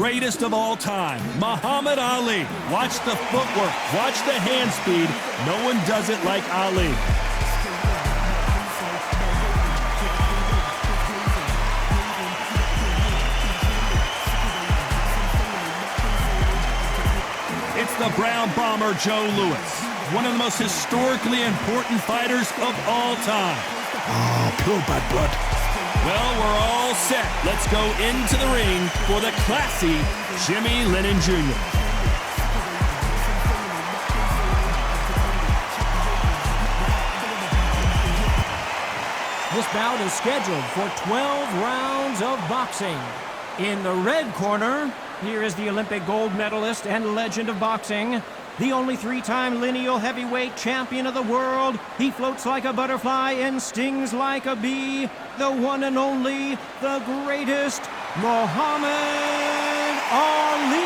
greatest of all time, Muhammad Ali. Watch the footwork, watch the hand speed. No one does it like Ali. It's the Brown Bomber Joe Louis, one of the most historically important fighters of all time. Oh, pure bad blood. Well, we're all set. Let's go into the ring for the classy Jimmy Lennon Jr. This bout is scheduled for 12 rounds of boxing. In the red corner, here is the Olympic gold medalist and legend of boxing, the only three-time lineal heavyweight champion of the world. He floats like a butterfly and stings like a bee. The one and only, the greatest, Muhammad Ali.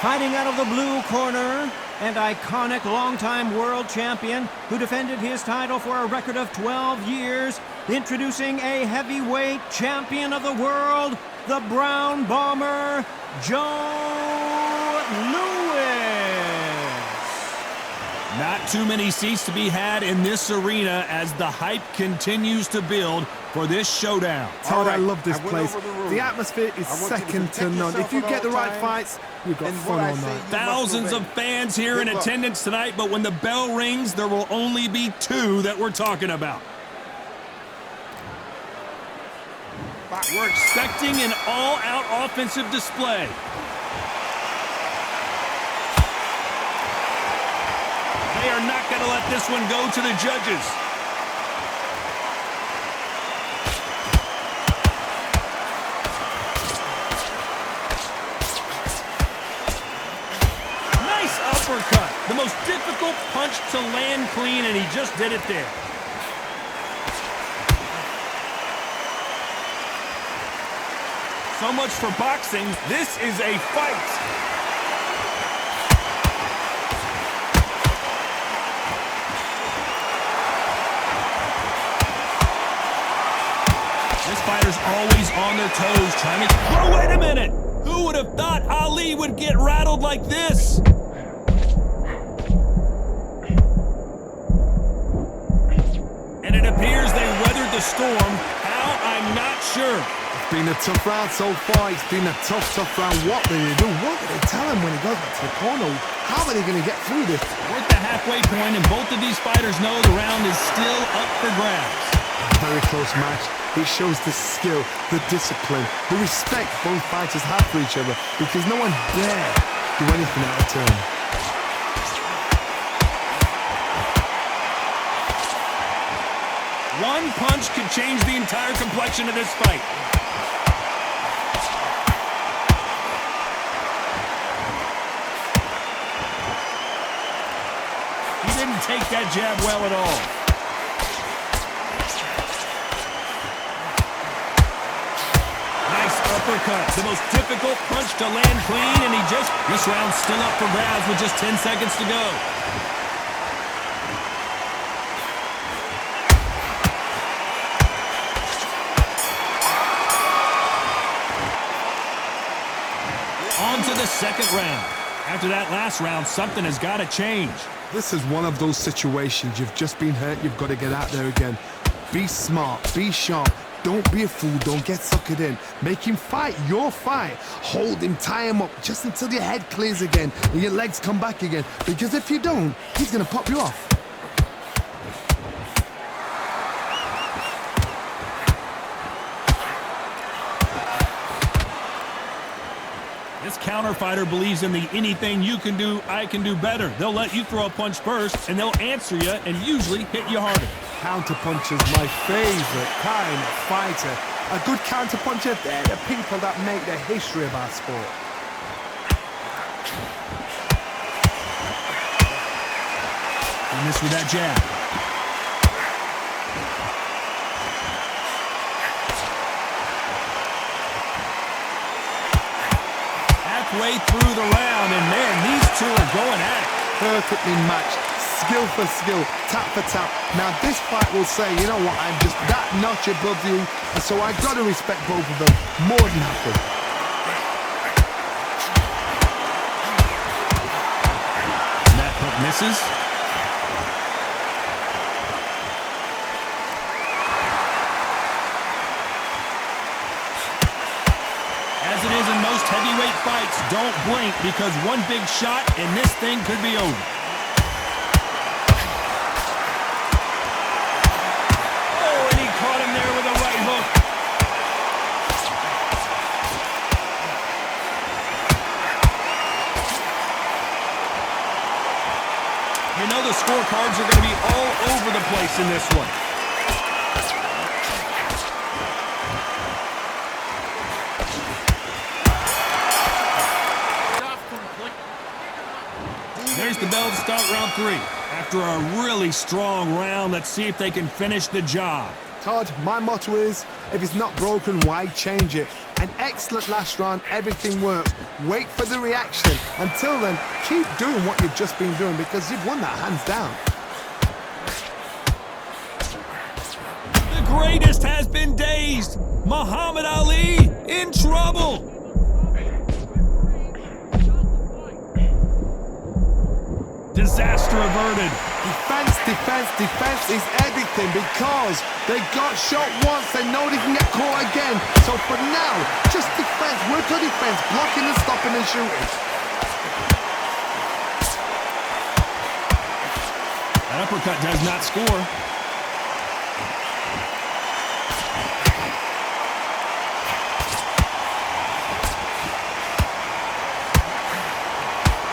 Fighting out of the blue corner, an iconic longtime world champion who defended his title for a record of 12 years. Introducing a heavyweight champion of the world, the Brown Bomber, Joe Louis. Not too many seats to be had in this arena as the hype continues to build for this showdown. Todd, I love this place. The atmosphere is second to none. If you get the right fights, you've got fun all night. Thousands of fans here in attendance tonight, but when the bell rings, there will only be two that we're talking about. We're expecting an all-out offensive display. They are not going to let this one go to the judges. Nice uppercut. The most difficult punch to land clean, and he just did it there. So much for boxing. This is a fight. This fighter's always on their toes, trying to... Oh, wait a minute! Who would have thought Ali would get rattled like this? And it appears they weathered the storm. How? I'm not sure. It's been a tough round so far. It's been a tough round. What do they do? What do they tell him when he goes back to the corner? How are they going to get through this? We're at the halfway point, and both of these fighters know the round is still up for grabs. A very close match. It shows the skill, the discipline, the respect both fighters have for each other, because no one dare do anything out of turn. One punch could change the entire complexion of this fight. He didn't take that jab well at all. Nice uppercut. The most difficult punch to land clean, and this round's still up for grabs with just 10 seconds to go. On to the second round. After that last round, something has got to change. This is one of those situations. You've just been hurt. You've got to get out there again. Be smart. Be sharp. Don't be a fool. Don't get suckered in. Make him fight your fight. Hold him. Tie him up just until your head clears again and your legs come back again. Because if you don't, he's going to pop you off. This counter fighter believes in the anything you can do, I can do better. They'll let you throw a punch first, and they'll answer you and usually hit you harder. Counterpuncher's my favorite kind of fighter. A good counterpuncher, they're the people that make the history of our sport. And this with that jab. Halfway through the round, and man, these two are going at it. Perfectly matched, skill for skill, tap for tap. Now this fight will say, you know what, I'm just that notch above you, and so I've got to respect both of them more than happy. Misses. As it is in most heavyweight fights, don't blink because one big shot and this thing could be over. Oh, and he caught him there with a right hook. You know the scorecards are going to be all over the place in this one. There's the bell to start round 3. After a really strong round, let's see if they can finish the job. Todd, my motto is, if it's not broken, why change it? An excellent last round, everything works. Wait for the reaction. Until then, keep doing what you've just been doing because you've won that hands down. The greatest has been dazed. Muhammad Ali in trouble. Disaster averted. Defense, defense, defense is everything because they got shot once, they know they can get caught again. So for now, just defense, work on defense, blocking and stopping and shooting. That uppercut does not score.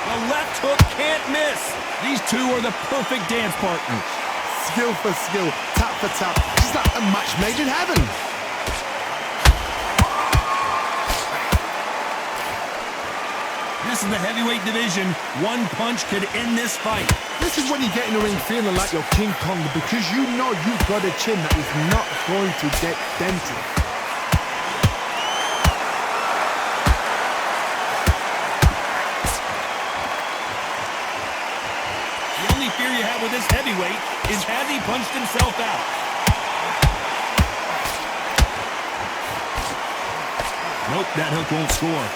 The left hook can't miss. These two are the perfect dance partners. Skill for skill, tap for tap, just like a match made in heaven. This is the heavyweight division. One punch could end this fight. This is when you get in the ring feeling like you're King Kong because you know you've got a chin that is not going to get dented. The only fear you have with this heavyweight is has he punched himself out? Nope, that hook won't score.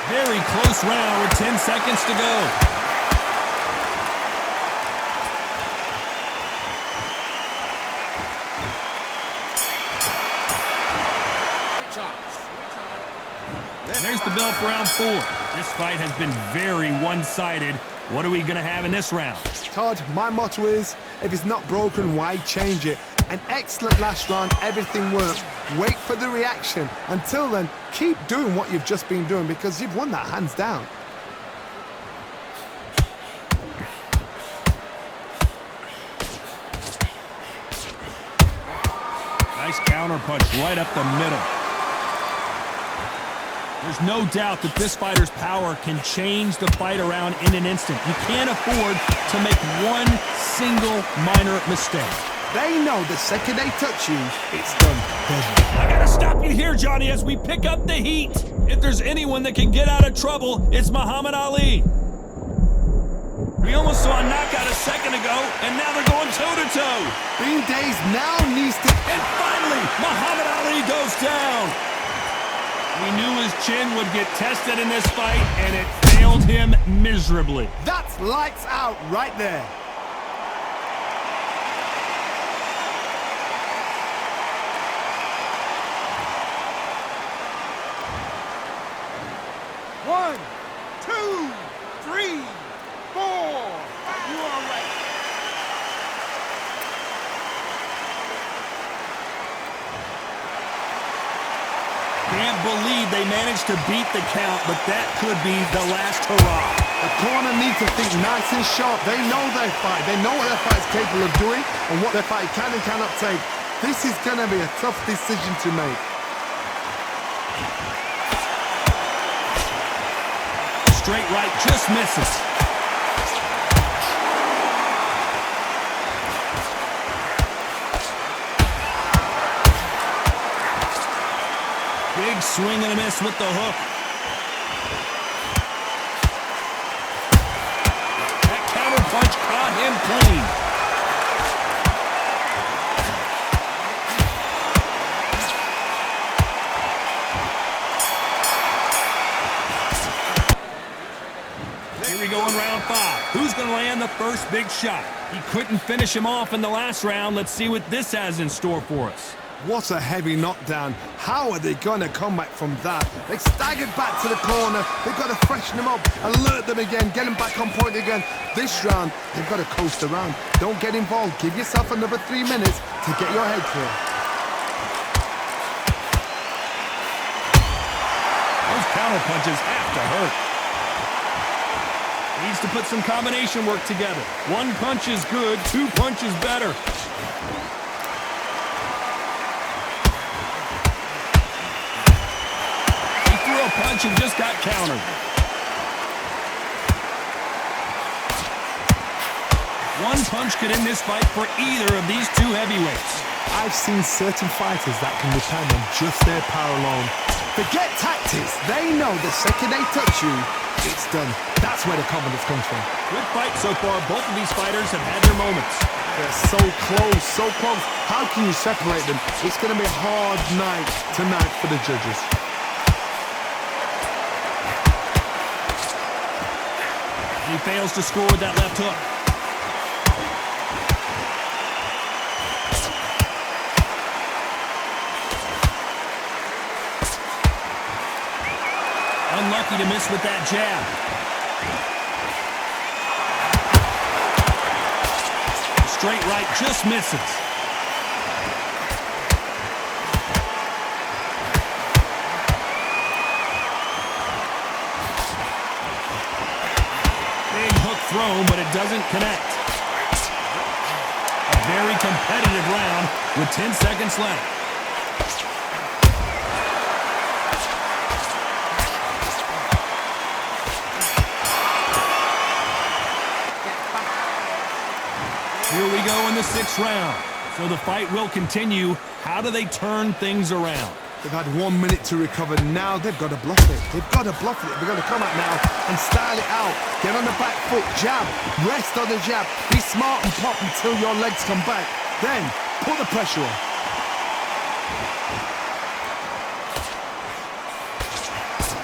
Very close round with 10 seconds to go. There's the bell for round 4. This fight has been very one-sided. What are we going to have in this round? Todd, my motto is, if it's not broken, why change it? An excellent last round, everything works. Wait for the reaction. Until then, keep doing what you've just been doing because you've won that hands down. Nice counter punch right up the middle. There's no doubt that this fighter's power can change the fight around in an instant. You can't afford to make one single minor mistake. They know the second they touch you, it's done. I gotta stop you here, Johnny, as we pick up the heat. If there's anyone that can get out of trouble, it's Muhammad Ali. We almost saw a knockout a second ago, and now they're going toe-to-toe. Being dazed now needs to... And finally, Muhammad Ali goes down. We knew his chin would get tested in this fight, and it failed him miserably. That's lights out right there. One, two, three, four. You are right. Can't believe they managed to beat the count, but that could be the last hurrah. The corner need to think nice and sharp. They know their fight. They know what their fight is capable of doing and what their fight can and cannot take. This is going to be a tough decision to make. Straight right just misses. Big swing and a miss with the hook. That counter punch caught him clean. Big shot. He couldn't finish him off in the last round. Let's see what this has in store for us. What a heavy knockdown. How are they going to come back from that? They staggered back to the corner. They've got to freshen them up, alert them again, get them back on point again. This round, they've got to coast around. Don't get involved. Give yourself another 3 minutes to get your head clear. Those counter punches have to hurt. Needs to put some combination work together. One punch is good, two punches better. He threw a punch and just got countered. One punch could end this fight for either of these two heavyweights. I've seen certain fighters that can depend on just their power alone. Forget tactics. They know the second they touch you, it's done. That's where the confidence comes from. Good fight so far. Both of these fighters have had their moments. They're so close, so close. How can you separate them? It's going to be a hard night tonight for the judges. He fails to score with that left hook. Unlucky to miss with that jab. Straight right just misses. Big hook thrown, but it doesn't connect. A very competitive round with 10 seconds left. Here we go in the 6th round. So the fight will continue. How do they turn things around? They've had 1 minute to recover. Now they've got to bluff it. They've got to bluff it. They've got to come out now and style it out. Get on the back foot, jab, rest on the jab. Be smart and pop until your legs come back. Then put the pressure on.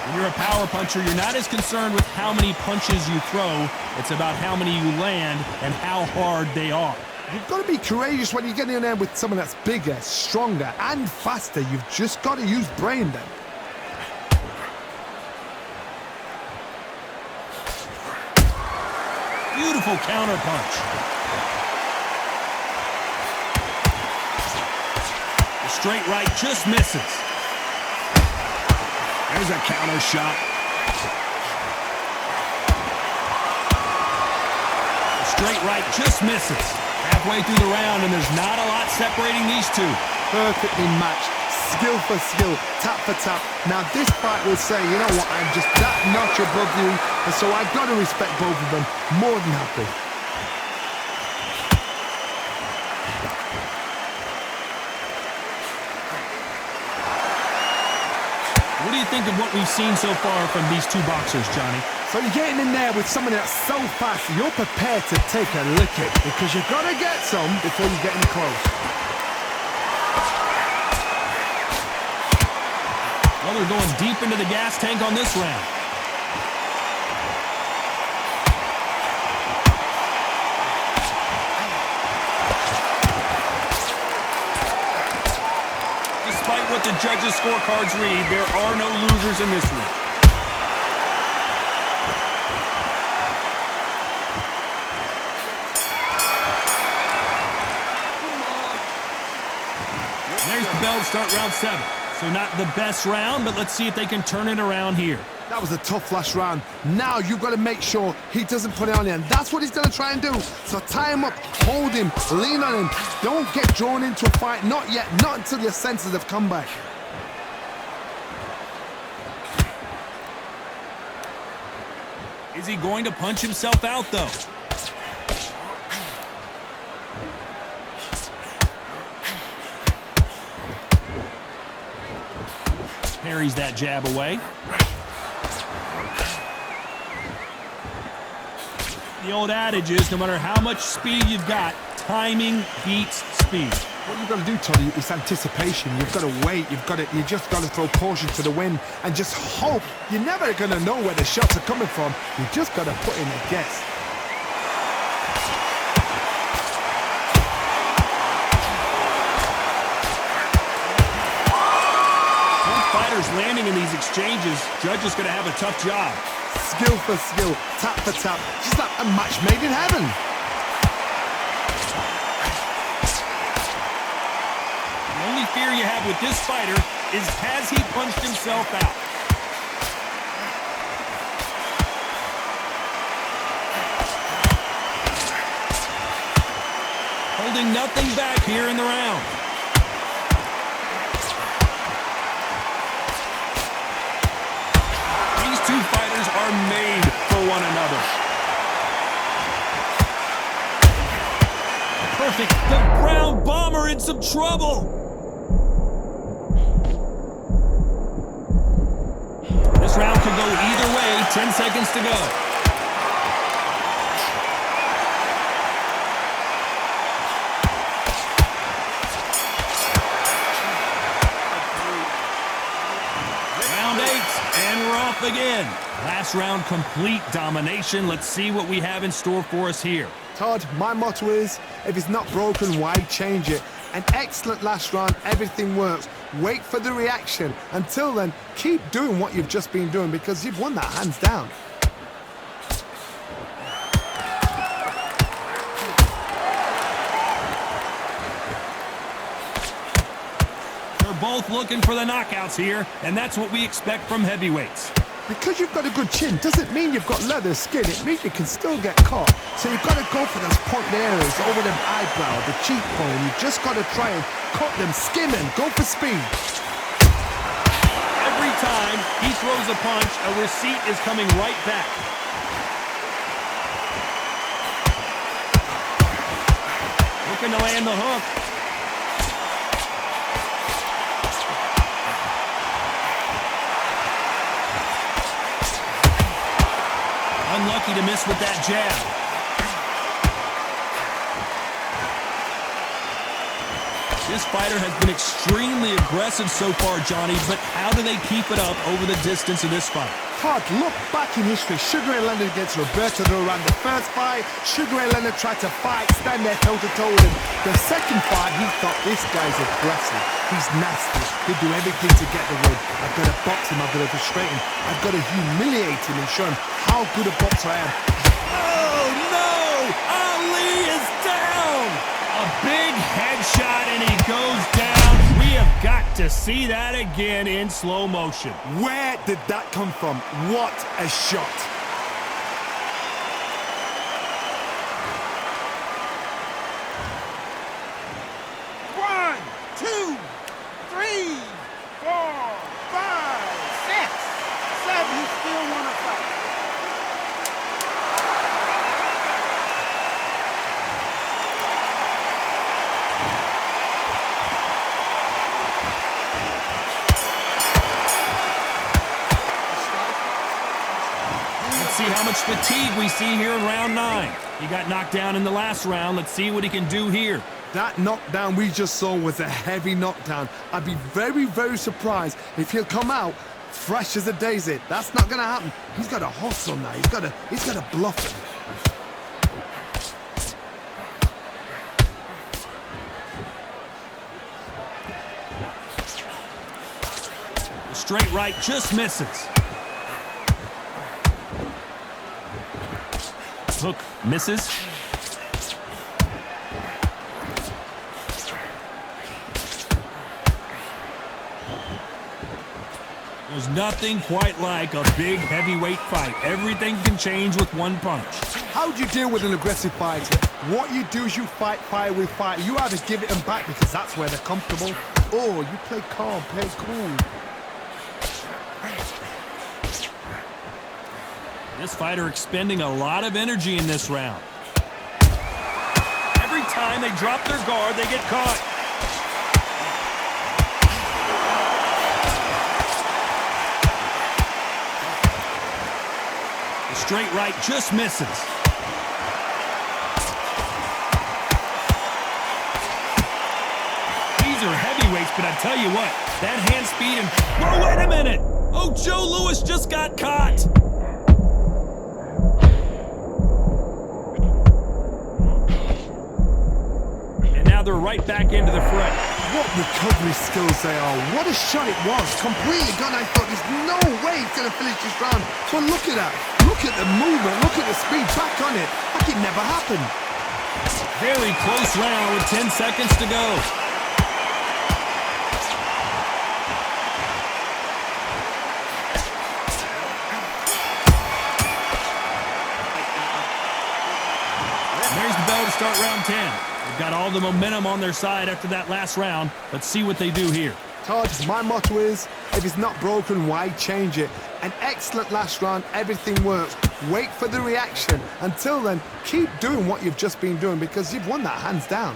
When you're a power puncher, you're not as concerned with how many punches you throw. It's about how many you land and how hard they are. You've got to be courageous when you get in there with someone that's bigger, stronger, and faster. You've just got to use brain then. Beautiful counter punch. The straight right just misses. There's a counter shot. The straight right just misses. Halfway through the round, and there's not a lot separating these two. Perfectly matched, skill for skill, tap for tap. Now this fight will say, you know what, I'm just that notch above you, and so I've got to respect both of them. More than happy. What do you think of what we've seen so far from these two boxers, Johnny? So you're getting in there with someone that's so fast, you're prepared to take a licking because you've got to get some before you get in close. Well, they're going deep into the gas tank on this round. Despite what the judges' scorecards read, there are no losers in this one. There's the bell to start round 7. So not the best round, but let's see if they can turn it around here. That was a tough last round. Now you've got to make sure he doesn't put it on you, and that's what he's going to try and do. So tie him up, hold him, lean on him. Don't get drawn into a fight. Not yet. Not until your senses have come back. Is he going to punch himself out, though? Parries that jab away. The old adage is, no matter how much speed you've got, timing beats speed. What you've got to do, Tony, is anticipation. You've got to wait. You just got to throw caution to the wind and just hope. You're never going to know where the shots are coming from. You just got to put in a guess. fighters landing in these exchanges, Judge is going to have a tough job. Skill for skill, tap for tap, just like a match made in heaven. The only fear you have with this fighter is, has he punched himself out? Holding nothing back here in the round. These two fighters are made for one another. Perfect. The Brown Bomber in some trouble. This round could go either way. 10 seconds to go. Again. Last round, complete domination. Let's see what we have in store for us here. Todd, my motto is, if it's not broken, why change it? An excellent last round, everything works. Wait for the reaction. Until then, keep doing what you've just been doing because you've won that hands down. They're both looking for the knockouts here, and that's what we expect from heavyweights. Because you've got a good chin doesn't mean you've got leather skin. It means you can still get caught. So you've got to go for those point areas over them eyebrow, the cheekbone. You've just got to try and cut them, skim them, go for speed. Every time he throws a punch, a receipt is coming right back. Looking to land the hook. Unlucky to miss with that jab. This fighter has been extremely aggressive so far, Johnny, but how do they keep it up over the distance of this fight? Todd, look back in history. Sugar Ray Leonard against Roberto Duran. The first fight, Sugar Ray Leonard tried to fight, stand there toe-to-toe with him. The second fight, he thought, this guy's aggressive. He's nasty. He'll do everything to get the win. I've got to box him. I've got to frustrate him. I've got to humiliate him and show him how good a boxer I am. Oh, no! Ali is down! A big headshot, and he goes down. We have got to see that again in slow motion. Where did that come from? What a shot. One, two, three, 4, 5, 6, 7. He still want to fight. See how much fatigue we see here in round 9. He got knocked down in the last round. Let's see what he can do here. That knockdown we just saw was a heavy knockdown. I'd be very, very surprised if he'll come out fresh as a daisy. That's not going to happen. He's got to hustle now. He's got to bluff it. The straight right just misses. Hook misses. There's nothing quite like a big heavyweight fight. Everything can change with one punch. How do you deal with an aggressive fighter? What you do is you fight fire with fire. You either give it them back because that's where they're comfortable, or you play calm, play cool. This fighter expending a lot of energy in this round. Every time they drop their guard, they get caught. The straight right just misses. These are heavyweights, but I tell you what, that hand speed and... Whoa, wait a minute! Oh, Joe Louis just got caught! They're right back into the fray. What recovery skills they are. What a shot it was. Completely gone. I thought there's no way he's going to finish this round. But look at that. Look at the movement. Look at the speed. Back on it. Like it never happened. Very close round with 10 seconds to go. There's the bell to start round 10. They've got all the momentum on their side after that last round. Let's see what they do here. Todd, my motto is, if it's not broken, why change it? An excellent last round, everything works. Wait for the reaction. Until then, keep doing what you've just been doing because you've won that hands down.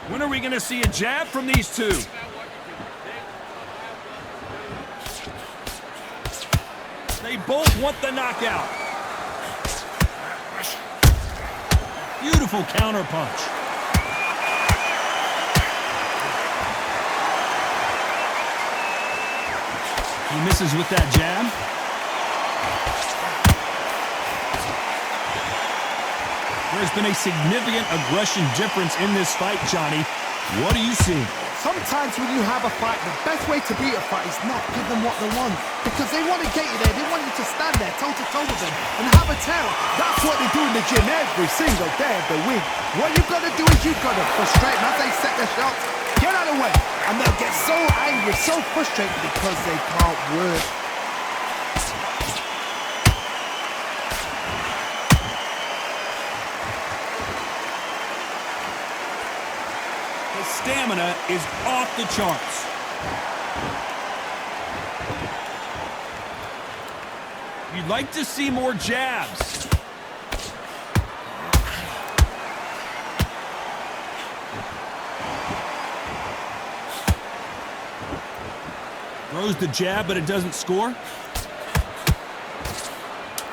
When are we going to see a jab from these two? They both want the knockout. Beautiful counter punch. He misses with that jab. There's been a significant aggression difference in this fight, Johnny. What do you see? Sometimes when you have a fight, the best way to beat a fight is not give them what they want. Because they want to get you there. They want you to stand there toe-to-toe with them and have a tell. That's what they do in the gym every single day of the week. What you've got to do is you've got to frustrate them as they set their shots. Get out of the way. And they'll get so angry, so frustrated because they can't work. Stamina is off the charts. You'd like to see more jabs. Throws the jab, but it doesn't score.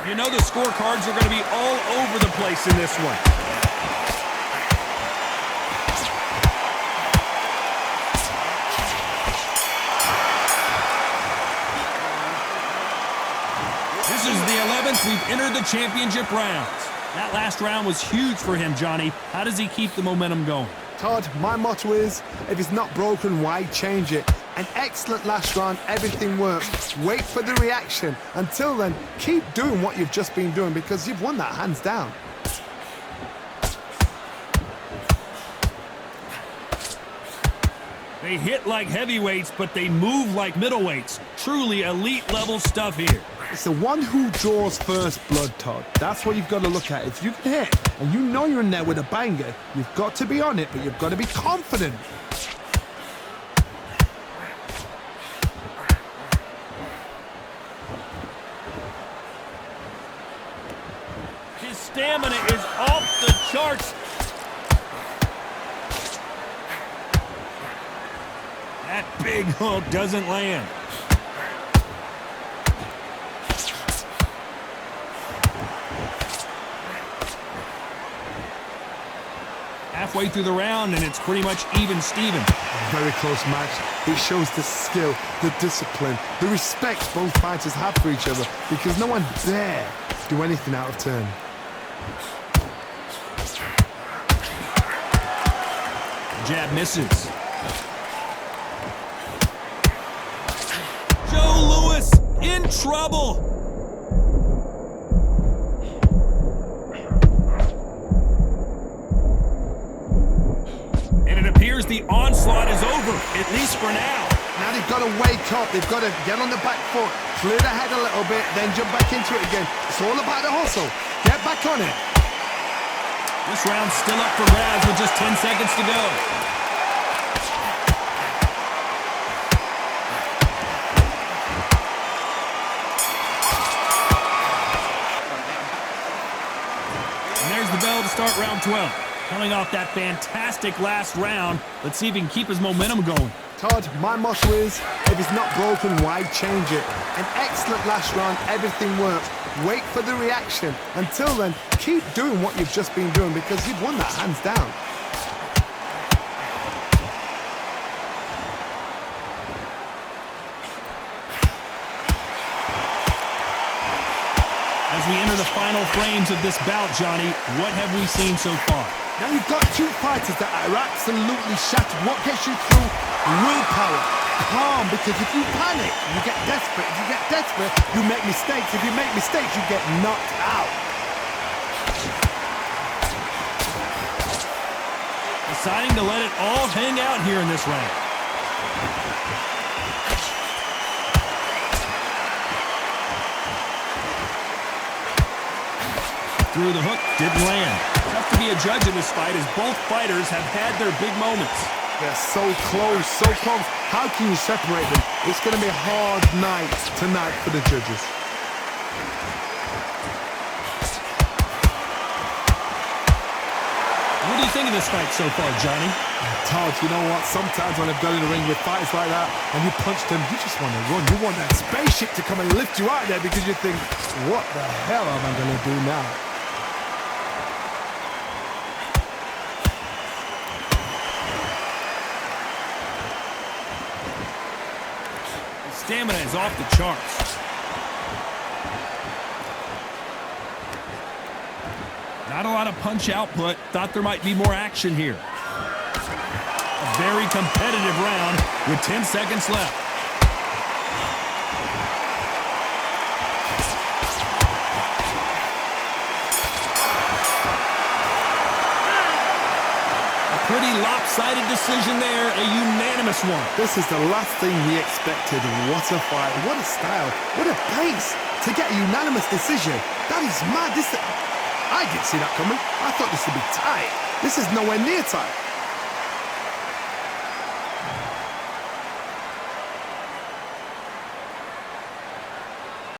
You know the scorecards are going to be all over the place in this one. This is the 11th. We've entered the championship rounds. That last round was huge for him, Johnny. How does he keep the momentum going? Todd, my motto is, if it's not broken, why change it? An excellent last round, everything works. Wait for the reaction. Until then, keep doing what you've just been doing because you've won that hands down. They hit like heavyweights, but they move like middleweights. Truly elite level stuff here. It's the one who draws first blood, Todd. That's what you've got to look at. If you can hit and you know you're in there with a banger, you've got to be on it, but you've got to be confident. His stamina is off the charts. That big hook doesn't land. Halfway through the round, and it's pretty much even Steven. Very close match. It shows the skill, the discipline, the respect both fighters have for each other because no one dare do anything out of turn. Jab misses. Joe Louis in trouble. The onslaught is over, at least for now. Now they've got to wake up. They've got to get on the back foot, clear the head a little bit, then jump back into it again. It's all about the hustle. Get back on it. This round's still up for grabs with just 10 seconds to go. And there's the bell to start round 12. Coming off that fantastic last round, let's see if he can keep his momentum going. Todd, my motto is, if it's not broken, why change it? An excellent last round, everything works. Wait for the reaction. Until then, keep doing what you've just been doing because you've won that hands down. As we enter the final frames of this bout, Johnny, what have we seen so far? Now you've got two fighters that are absolutely shattered. What gets you through? Willpower. Calm, because if you panic, you get desperate. If you get desperate, you make mistakes. If you make mistakes, you get knocked out. Deciding to let it all hang out here in this round. Through the hook, didn't land. Tough to be a judge in this fight as both fighters have had their big moments. They're so close, so close. How can you separate them? It's going to be a hard night tonight for the judges. What do you think of this fight so far, Johnny? Todd, you know what? Sometimes when I've done in the ring with fights like that, and you punch them, you just want to run. You want that spaceship to come and lift you out there because you think, what the hell am I going to do now? Stamina is off the charts. Not a lot of punch output. Thought there might be more action here. A very competitive round with 10 seconds left. Pretty lopsided decision there, a unanimous one. This is the last thing we expected. What a fight, what a style, what a pace to get a unanimous decision. That is mad. I didn't see that coming. I thought this would be tight. This is nowhere near tight.